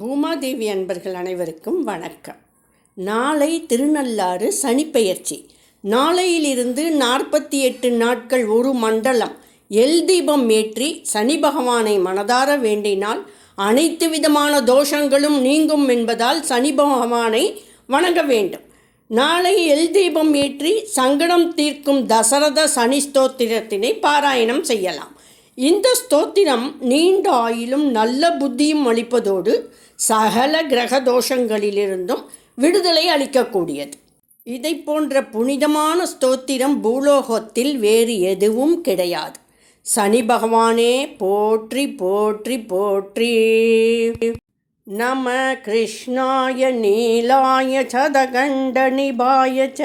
பூமாதேவி அன்பர்கள் அனைவருக்கும் வணக்கம். நாளை திருநள்ளாறு சனிப்பெயர்ச்சி. நாளையிலிருந்து 48 நாட்கள் ஒரு மண்டலம் எல் தீபம் ஏற்றி சனி பகவானை மனதார வேண்டினால் அனைத்து விதமான தோஷங்களும் நீங்கும் என்பதால் சனி பகவானை வணங்க வேண்டும். நாளை எல் தீபம் ஏற்றி சங்கடம் தீர்க்கும் தசரத சனி ஸ்தோத்திரத்தினை பாராயணம் செய்யலாம். இந்த ஸ்தோத்திரம் நீண்ட ஆயிலும் நல்ல புத்தியும் அளிப்பதோடு சகல கிரக தோஷங்களிலிருந்தும் விடுதலை அளிக்கக்கூடியது. இதை போன்ற புனிதமான ஸ்தோத்திரம் பூலோகத்தில் வேறு எதுவும் கிடையாது. சனி பகவானே போற்றி போற்றி போற்றி. நம கிருஷ்ணாய நீலாய சதகண்ட நிபாய ச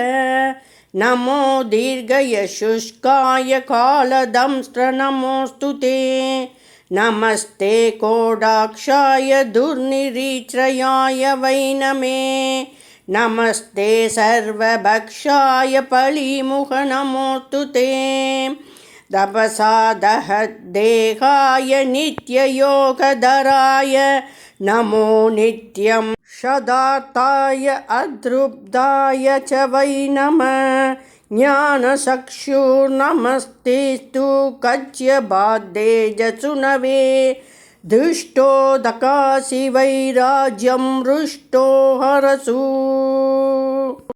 நமோ தீர்கய சுஷ்காய காலதம்ஸ்ட்ர நமோஸ்து தே. நமஸ்தே கோடாக்ஷாய துர்நிரீச்ரயாய வை நமே. நமஸ்தே சர்வபக்ஷாய பலிமுக நமோஸ்து தே. தபசாதஹத்தேகாய நித்யயோகதராய நமோ நித்யம். ஷதார்த்தாய அத்ருப்தாய ச வை நம. ஞானசக்ஷுர்நமஸ்தேஸ்து கச்யபாத்தே ஜசுனவே. திருஷ்டோதகாசி வைராஜ்யம் ருஷ்டோ ஹரசு.